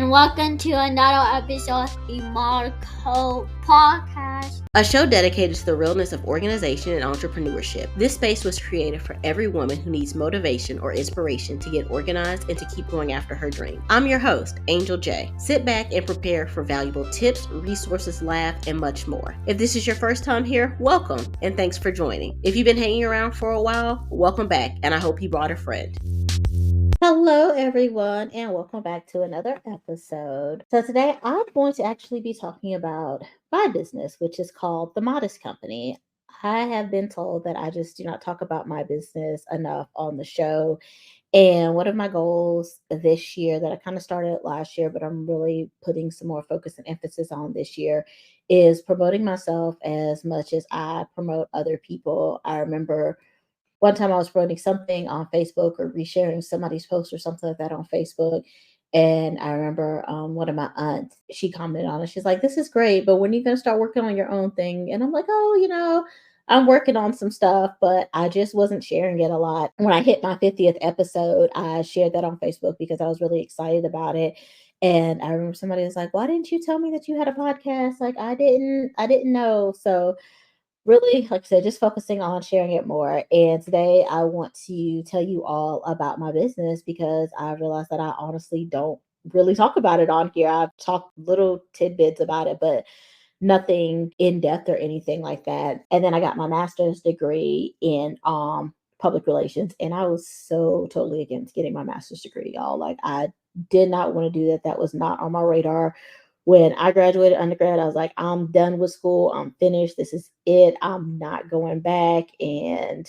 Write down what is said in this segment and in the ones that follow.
and welcome to another episode of the Marco Podcast, a show dedicated to the realness of organization and entrepreneurship. This space was created for every woman who needs motivation or inspiration to get organized and to keep going after her dream. I'm your host, Angel J. Sit back and prepare for valuable tips, resources, laugh, and much more. If this is your first time here, welcome and thanks for joining. If you've been hanging around for a while, welcome back, and I hope you brought a friend. Hello, everyone, and welcome back to another episode. So today I'm going to actually be talking about my business, which is called The Modest Company. I have been told that I just do not talk about my business enough on the show. And one of my goals this year that I kind of started last year, but I'm really putting some more focus and emphasis on this year, is promoting myself as much as I promote other people. I remember one time I was promoting something on Facebook or resharing somebody's post or something like that on Facebook. And I remember one of my aunts, she commented on it. She's like, "This is great, but when are you going to start working on your own thing?" And I'm like, "Oh, I'm working on some stuff," but I just wasn't sharing it a lot. When I hit my 50th episode, I shared that on Facebook because I was really excited about it. And I remember somebody was like, "Why didn't you tell me that you had a podcast?" Like, I didn't know. So really, like I said, just focusing on sharing it more. And today I want to tell you all about my business because I realized that I honestly don't really talk about it on here. I've talked little tidbits about it, but nothing in depth or anything like that. And then I got my master's degree in public relations, and I was so totally against getting my master's degree, y'all. Like, I did not want to do that. That was not on my radar. When I graduated undergrad, I was like, I'm done with school. I'm finished. This is it. I'm not going back. And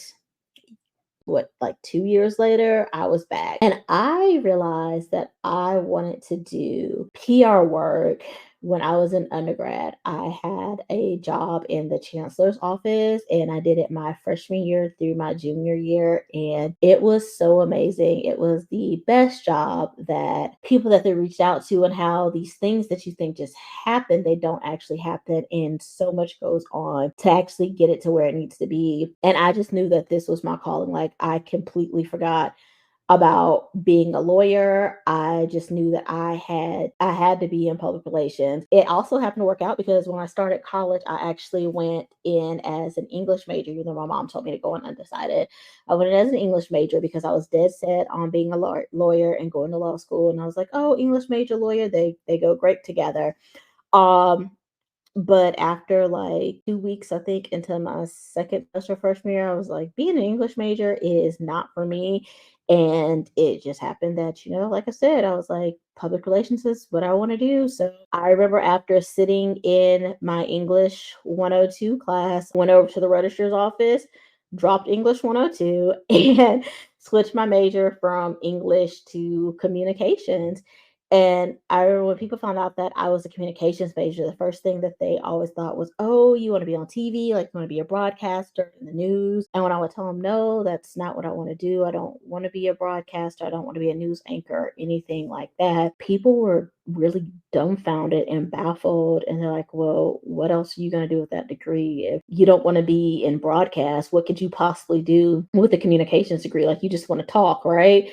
like 2 years later, I was back. And I realized that I wanted to do PR work. When I was in undergrad, I had a job in the chancellor's office, and I did it my freshman year through my junior year. And it was so amazing. It was the best job. That people that they reached out to, and how these things that you think just happen, they don't actually happen. And so much goes on to actually get it to where it needs to be. And I just knew that this was my calling. Like, I completely forgot about being a lawyer. I just knew that I had to be in public relations. It also happened to work out because when I started college, I actually went in as an English major, even though my mom told me to go in undecided. I went in as an English major because I was dead set on being a lawyer and going to law school. And I was like, oh, English major, lawyer, they go great together. But after like 2 weeks, I think, into my second semester freshman year, I was like, being an English major is not for me. And it just happened that, like I said, I was like, public relations is what I want to do. So I remember after sitting in my English 102 class, went over to the registrar's office, dropped English 102, and switched my major from English to communications. And I remember when people found out that I was a communications major, the first thing that they always thought was, oh, you want to be on TV? Like, you want to be a broadcaster in the news? And when I would tell them, no, that's not what I want to do. I don't want to be a broadcaster. I don't want to be a news anchor or anything like that. People were really dumbfounded and baffled. And they're like, well, what else are you going to do with that degree? If you don't want to be in broadcast, what could you possibly do with a communications degree? Like, you just want to talk, right?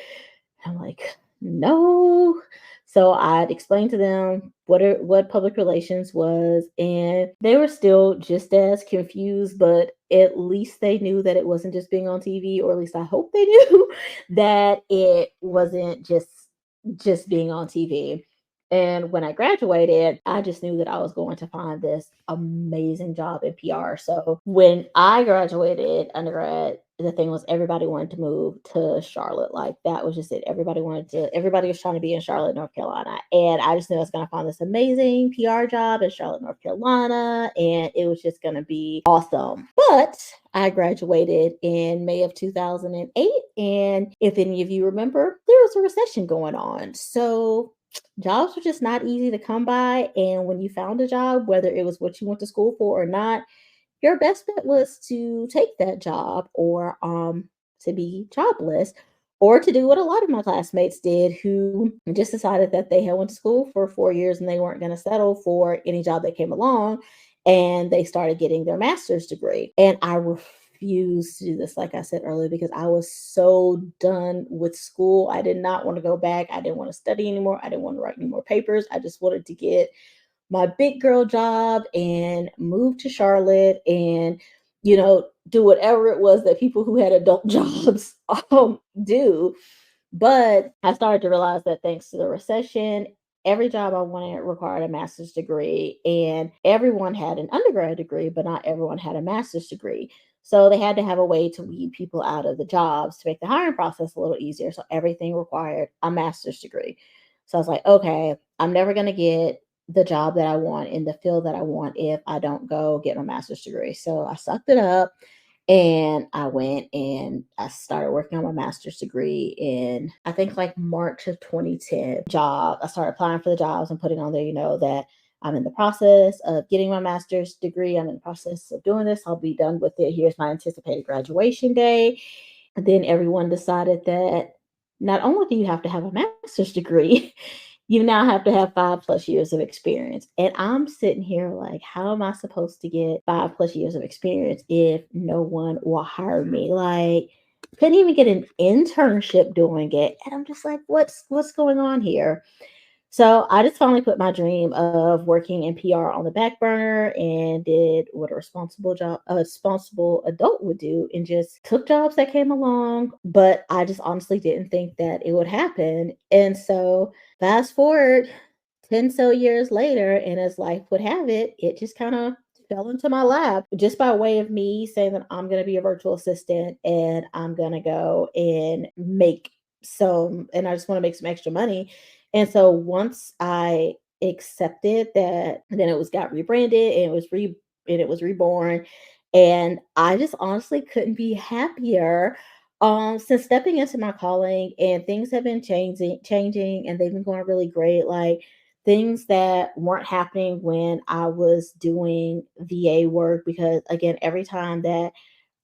I'm like, no. So I'd explain to them what public relations was, and they were still just as confused, but at least they knew that it wasn't just being on TV, or at least I hope they knew that it wasn't just being on TV. And when I graduated, I just knew that I was going to find this amazing job in PR. So when I graduated undergrad, the thing was everybody wanted to move to Charlotte. Like, that was just it. Everybody was trying to be in Charlotte, North Carolina. And I just knew I was going to find this amazing PR job in Charlotte, North Carolina. And it was just going to be awesome. But I graduated in May of 2008. And if any of you remember, there was a recession going on. So jobs were just not easy to come by. And when you found a job, whether it was what you went to school for or not, your best bet was to take that job, or to be jobless, or to do what a lot of my classmates did, who just decided that they had went to school for 4 years and they weren't going to settle for any job that came along, and they started getting their master's degree. And I refused to do this, like I said earlier, because I was so done with school. I did not want to go back. I didn't want to study anymore. I didn't want to write any more papers. I just wanted to get my big girl job and move to Charlotte and, do whatever it was that people who had adult jobs do. But I started to realize that thanks to the recession, every job I wanted required a master's degree, and everyone had an undergrad degree, but not everyone had a master's degree. So they had to have a way to weed people out of the jobs to make the hiring process a little easier. So everything required a master's degree. So I was like, okay, I'm never going to get the job that I want in the field that I want if I don't go get my master's degree. So I sucked it up and I went and I started working on my master's degree in, I think, like March of 2010. I started applying for the jobs and putting on there, that I'm in the process of getting my master's degree. I'm in the process of doing this. I'll be done with it. Here's my anticipated graduation day. And then everyone decided that not only do you have to have a master's degree, you now have to have 5+ years of experience. And I'm sitting here like, how am I supposed to get 5+ years of experience if no one will hire me? Like, couldn't even get an internship doing it. And I'm just like, what's going on here? So I just finally put my dream of working in PR on the back burner and did what a responsible adult would do, and just took jobs that came along. But I just honestly didn't think that it would happen. And so fast forward 10 so years later, and as life would have it, it just kind of fell into my lap just by way of me saying that I'm going to be a virtual assistant and I'm going to go and I just want to make some extra money. And so once I accepted that, then it was got rebranded and it was reborn. And I just honestly couldn't be happier. Since stepping into my calling, and things have been changing, and they've been going really great. Like, things that weren't happening when I was doing VA work, because again, every time that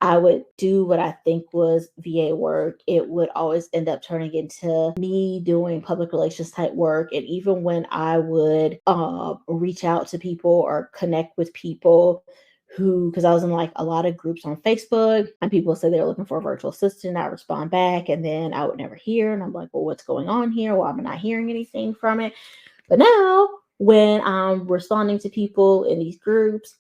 I would do what I think was VA work, it would always end up turning into me doing public relations type work. And even when I would reach out to people or connect with people because I was in like a lot of groups on Facebook, and people said they were looking for a virtual assistant, I respond back, and then I would never hear. And I'm like, well, what's going on here? Why am I not hearing anything from it? But now, when I'm responding to people in these groups,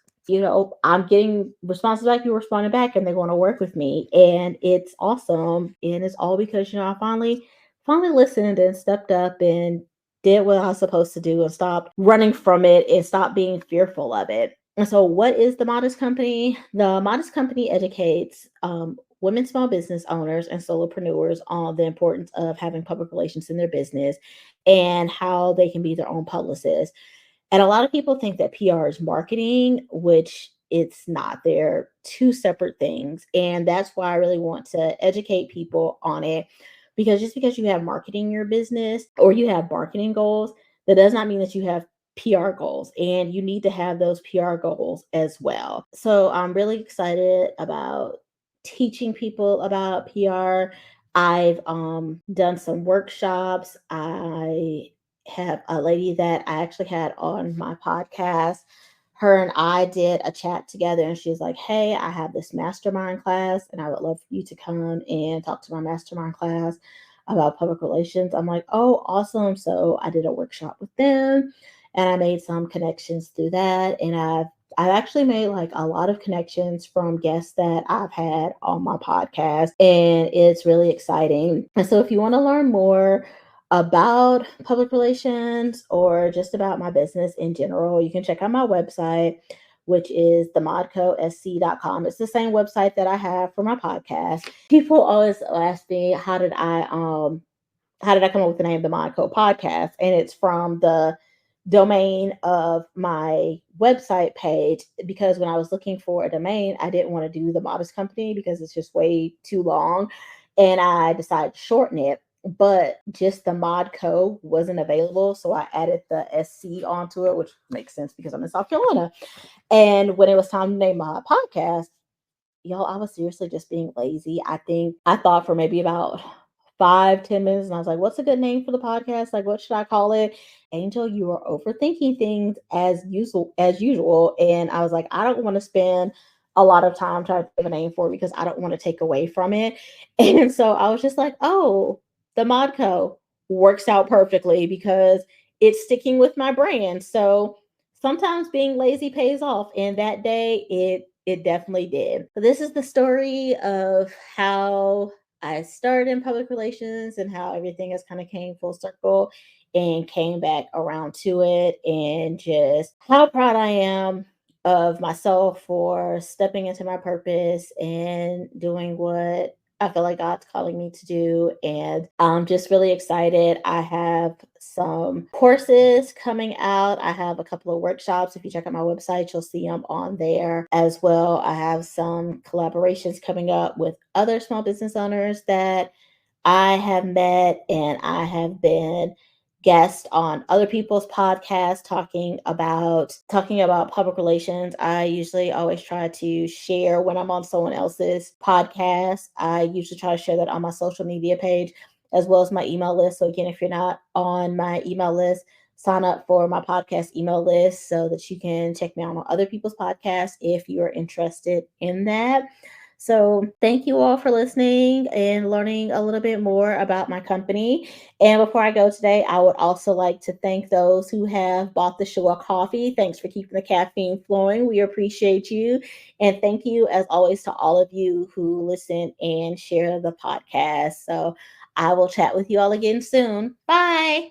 I'm getting responses back, people responding back, and they want to work with me. And it's awesome. And it's all because, I finally listened and stepped up and did what I was supposed to do and stopped running from it and stopped being fearful of it. And so, what is the Modest Company? The Modest Company educates women small business owners and solopreneurs on the importance of having public relations in their business and how they can be their own publicist. And a lot of people think that PR is marketing, which it's not. They're two separate things. And that's why I really want to educate people on it. Because just because you have marketing in your business or you have marketing goals, that does not mean that you have PR goals. And you need to have those PR goals as well. So I'm really excited about teaching people about PR. I've done some workshops. I have a lady that I actually had on my podcast. Her and I did a chat together, and she's like, hey, I have this mastermind class, and I would love for you to come and talk to my mastermind class about public relations. I'm like, oh, awesome. So I did a workshop with them, and I made some connections through that. And I've actually made like a lot of connections from guests that I've had on my podcast, and it's really exciting. And so if you want to learn more about public relations or just about my business in general, you can check out my website, which is themodcosc.com. It's the same website that I have for my podcast. People always ask me, how did I come up with the name The Modco Podcast? And it's from the domain of my website page, because when I was looking for a domain, I didn't want to do The Modest Company because it's just way too long, and I decided to shorten it. But just the Modco wasn't available, so I added the SC onto it, which makes sense because I'm in South Carolina. And when it was time to name my podcast, y'all, I was seriously just being lazy. I think I thought for maybe about 5-10 minutes, and I was like, what's a good name for the podcast? Like, what should I call it? Angel, you are overthinking things as usual. And I was like, I don't want to spend a lot of time trying to give a name for it because I don't want to take away from it. And so I was just like, oh, the Modco works out perfectly because it's sticking with my brand. So sometimes being lazy pays off. And that day it definitely did. So this is the story of how I started in public relations and how everything has kind of came full circle and came back around to it, and just how proud I am of myself for stepping into my purpose and doing what I feel like God's calling me to do. And I'm just really excited. I have some courses coming out. I have a couple of workshops. If you check out my website, you'll see them on there as well. I have some collaborations coming up with other small business owners that I have met, and I have been guest on other people's podcasts talking about public relations. I usually always try to share when I'm on someone else's podcast. I usually try to share that on my social media page as well as my email list. So again, if you're not on my email list, sign up for my podcast email list so that you can check me out on other people's podcasts if you're interested in that. So, thank you all for listening and learning a little bit more about my company. And before I go today, I would also like to thank those who have bought the G.L.O.E coffee. Thanks for keeping the caffeine flowing. We appreciate you. And thank you, as always, to all of you who listen and share the podcast. So, I will chat with you all again soon. Bye.